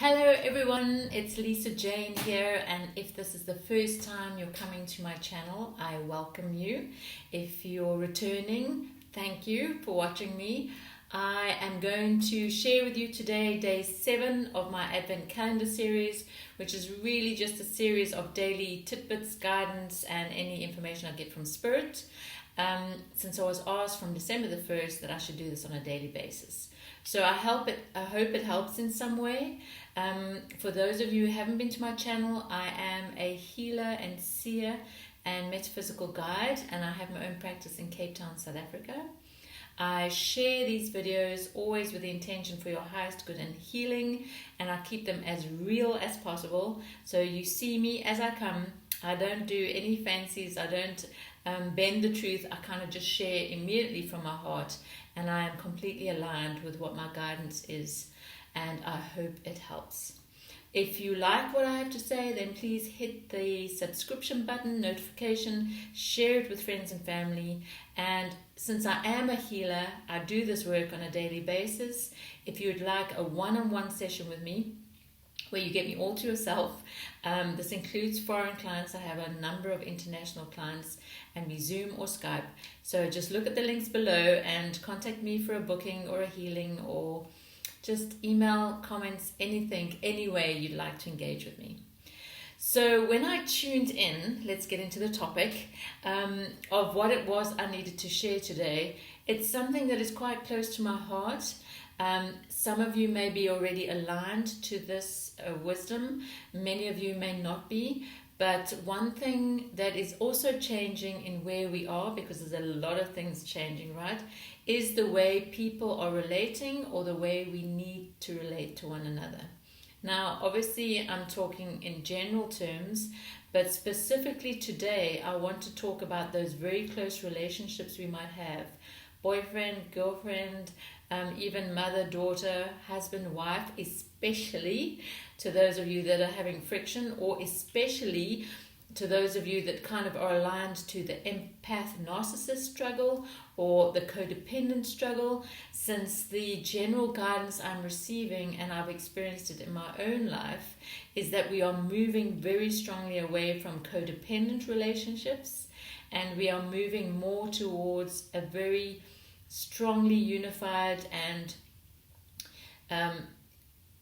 Hello everyone, it's Lisa Jane here, and if this is the first time you're coming to my channel, I welcome you. If you're returning, thank you for watching me. I am going to share with you today day 7 of my Advent Calendar series, which is really just a series of daily tidbits, guidance, and any information I get from Spirit. Since I was asked from December the 1st that I should do this on a daily basis. So I hope it helps in some way. For those of you who haven't been to my channel, I am a healer and seer and metaphysical guide, and I have my own practice in Cape Town, South Africa. I share these videos always with the intention for your highest good and healing, and I keep them as real as possible. So you see me as I come. I don't do any fancies. I don't bend the truth. I kind of just share immediately from my heart, and I am completely aligned with what my guidance is, and I hope it helps. If you like what I have to say, then please hit the subscription button, notification, share it with friends and family. And since I am a healer, I do this work on a daily basis. If you'd like a one-on-one session with me, where you get me all to yourself. This includes foreign clients. I have a number of international clients, and we Zoom or Skype. So just look at the links below and contact me for a booking or a healing, or just email, comments, anything, any way you'd like to engage with me. So when I tuned in, let's get into the topic of what it was I needed to share today. It's something that is quite close to my heart. Some of you may be already aligned to this wisdom. Many of you may not be. But one thing that is also changing in where we are, because there's a lot of things changing, right, is the way people are relating, or the way we need to relate to one another. Now, obviously, I'm talking in general terms, but specifically today, I want to talk about those very close relationships we might have. Boyfriend, girlfriend, even mother, daughter, husband, wife, especially to those of you that are having friction, or especially to those of you that kind of are aligned to the empath narcissist struggle or the codependent struggle. Since the general guidance I'm receiving, and I've experienced it in my own life, is that we are moving very strongly away from codependent relationships, and we are moving more towards a very strongly unified and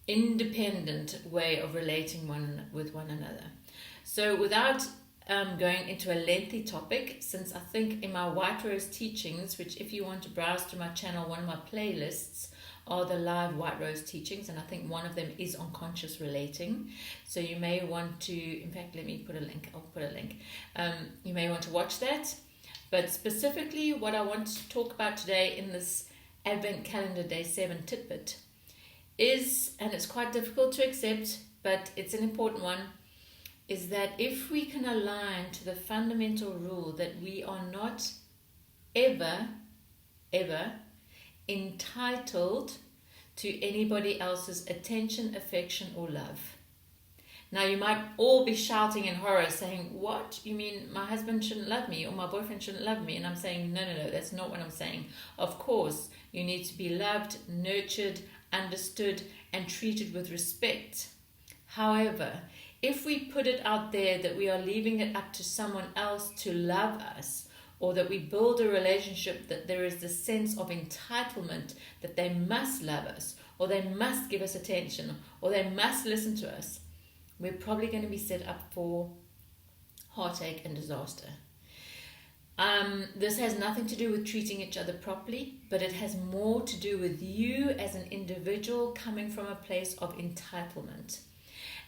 independent way of relating with one another. So without going into a lengthy topic, since I think in my White Rose teachings, which if you want to browse to my channel, one of my playlists are the live White Rose teachings, and I think one of them is on conscious relating. So you may want to, in fact, let me put a link. I'll put a link. You may want to watch that. But specifically, what I want to talk about today in this Advent Calendar Day 7 tidbit is, and it's quite difficult to accept, but it's an important one, is that if we can align to the fundamental rule that we are not ever entitled to anybody else's attention, affection, or love. Now, you might all be shouting in horror saying, what? You mean my husband shouldn't love me, or my boyfriend shouldn't love me? And I'm saying, no, that's not what I'm saying. Of course, you need to be loved, nurtured, understood, and treated with respect. However, if we put it out there that we are leaving it up to someone else to love us, or that we build a relationship that there is this sense of entitlement that they must love us, or they must give us attention, or they must listen to us, we're probably going to be set up for heartache and disaster. This has nothing to do with treating each other properly, but it has more to do with you as an individual coming from a place of entitlement.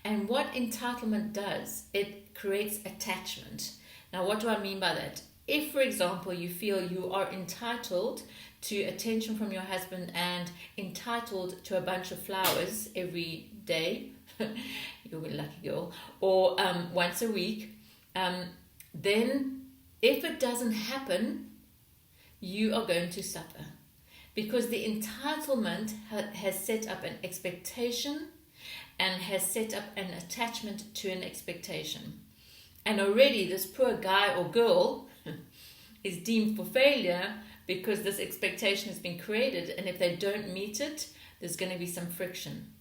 And what entitlement does, it creates attachment. Now, what do I mean by that? If, for example, you feel you are entitled to attention from your husband and entitled to a bunch of flowers every day, you're a lucky girl, or once a week, then if it doesn't happen, you are going to suffer. Because the entitlement has set up an expectation and has set up an attachment to an expectation. And already this poor guy or girl is deemed for failure because this expectation has been created, and if they don't meet it, there's going to be some friction.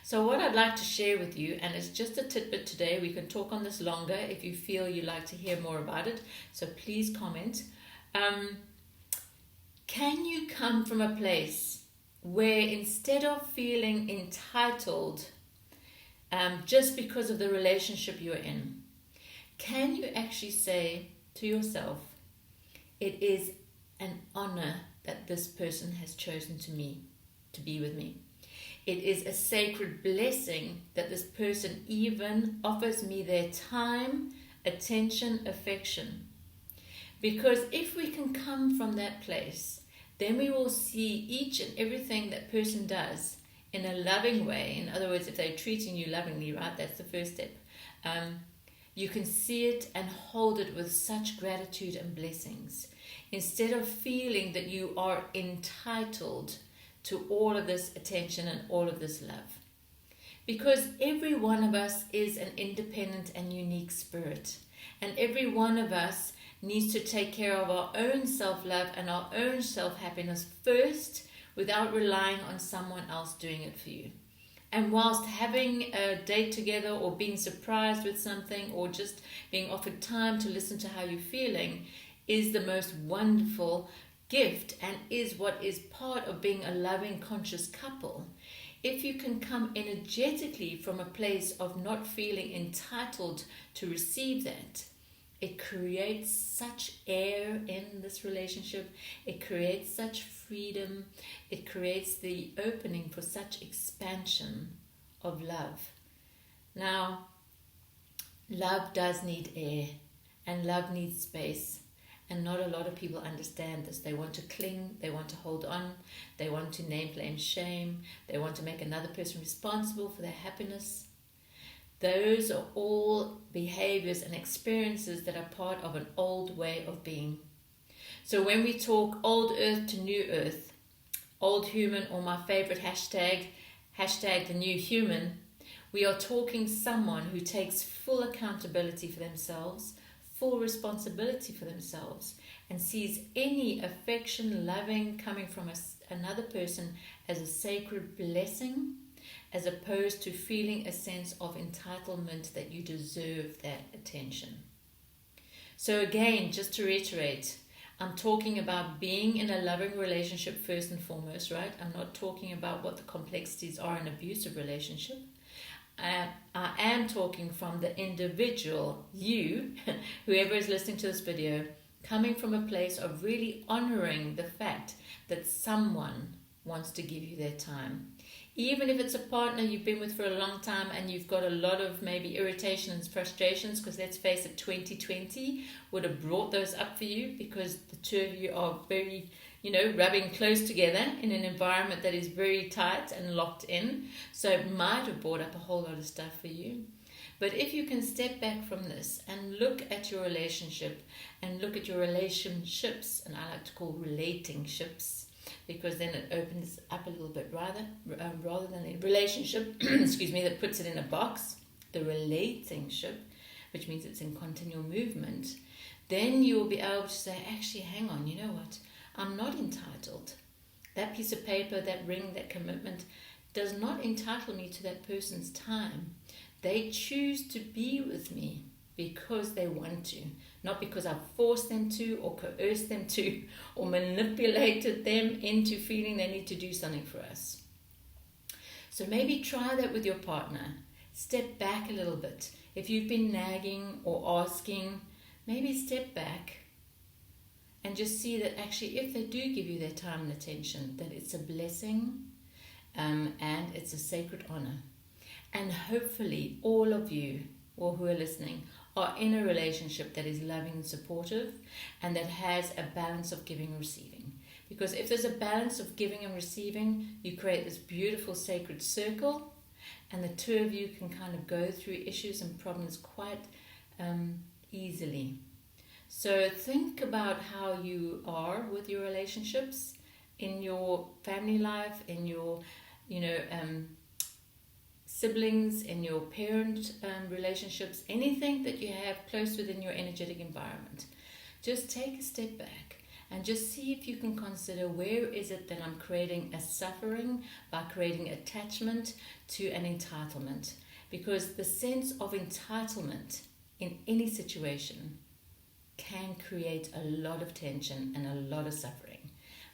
So what I'd like to share with you, and it's just a tidbit today, we can talk on this longer if you feel you'd like to hear more about it, so please comment. Can you come from a place where instead of feeling entitled just because of the relationship you're in, can you actually say to yourself, it is an honor that this person has chosen to be with me. It is a sacred blessing that this person even offers me their time, attention, affection. Because if we can come from that place, then we will see each and everything that person does in a loving way. In other words, if they're treating you lovingly, right, that's the first step. You can see it and hold it with such gratitude and blessings, instead of feeling that you are entitled to all of this attention and all of this love. Because every one of us is an independent and unique spirit. And every one of us needs to take care of our own self-love and our own self-happiness first, without relying on someone else doing it for you. And whilst having a date together, or being surprised with something, or just being offered time to listen to how you're feeling, is the most wonderful gift and is what is part of being a loving, conscious couple. If you can come energetically from a place of not feeling entitled to receive that, it creates such air in this relationship. It creates such freedom. It creates the opening for such expansion of love. Now, love does need air, and love needs space. And not a lot of people understand this. They want to cling, they want to hold on, they want to name, blame, shame, they want to make another person responsible for their happiness. Those are all behaviors and experiences that are part of an old way of being. So when we talk old earth to new earth, old human, or my favorite hashtag the new human, we are talking someone who takes full accountability for themselves, full responsibility for themselves, and sees any affection, loving coming from another person as a sacred blessing, as opposed to feeling a sense of entitlement that you deserve that attention. So again, just to reiterate, I'm talking about being in a loving relationship first and foremost, right? I'm not talking about what the complexities are in an abusive relationship. I am talking from the individual, you, whoever is listening to this video, coming from a place of really honoring the fact that someone wants to give you their time. Even if it's a partner you've been with for a long time and you've got a lot of maybe irritation and frustrations, because let's face it, 2020 would have brought those up for you, because the two of you are very, rubbing close together in an environment that is very tight and locked in. So it might have brought up a whole lot of stuff for you. But if you can step back from this and look at your relationship and look at your relationships, and I like to call relating ships, because then it opens up a little bit rather than a relationship, excuse me, that puts it in a box, the relating ship, which means it's in continual movement, then you will be able to say, actually, hang on, you know what? I'm not entitled. That piece of paper, that ring, that commitment does not entitle me to that person's time. They choose to be with me because they want to, not because I've forced them to, or coerced them to, or manipulated them into feeling they need to do something for us. So maybe try that with your partner. Step back a little bit. If you've been nagging or asking, maybe step back and just see that actually if they do give you their time and attention, that it's a blessing and it's a sacred honor. And hopefully all of you, or who are listening, are in a relationship that is loving and supportive, and that has a balance of giving and receiving. Because if there's a balance of giving and receiving, you create this beautiful sacred circle, and the two of you can kind of go through issues and problems quite easily. So think about how you are with your relationships, in your family life, in your, siblings, in your parent relationships, anything that you have close within your energetic environment. Just take a step back and just see if you can consider where is it that I'm creating a suffering by creating attachment to an entitlement. Because the sense of entitlement in any situation can create a lot of tension and a lot of suffering.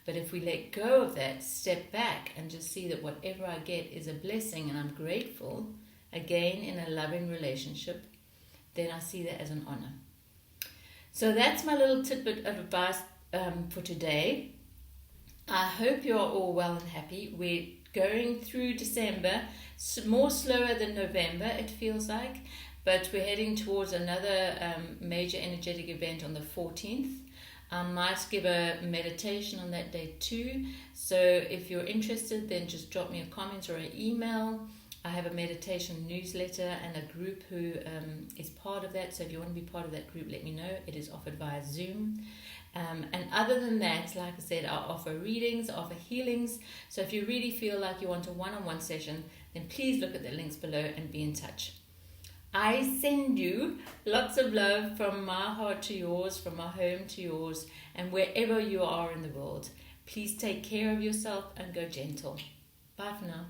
But if we let go of that, step back and just see that whatever I get is a blessing and I'm grateful, again in a loving relationship, then I see that as an honor. So that's my little tidbit of advice for today. I hope you're all well and happy. We're going through December, more slower than November, it feels like, but we're heading towards another major energetic event on the 14th. I might give a meditation on that day too. So if you're interested, then just drop me a comment or an email. I have a meditation newsletter and a group who is part of that. So if you want to be part of that group, let me know. It is offered via Zoom. And other than that, like I said, I offer readings, I offer healings. So if you really feel like you want a one-on-one session, then please look at the links below and be in touch. I send you lots of love from my heart to yours, from my home to yours, and wherever you are in the world. Please take care of yourself and go gentle. Bye for now.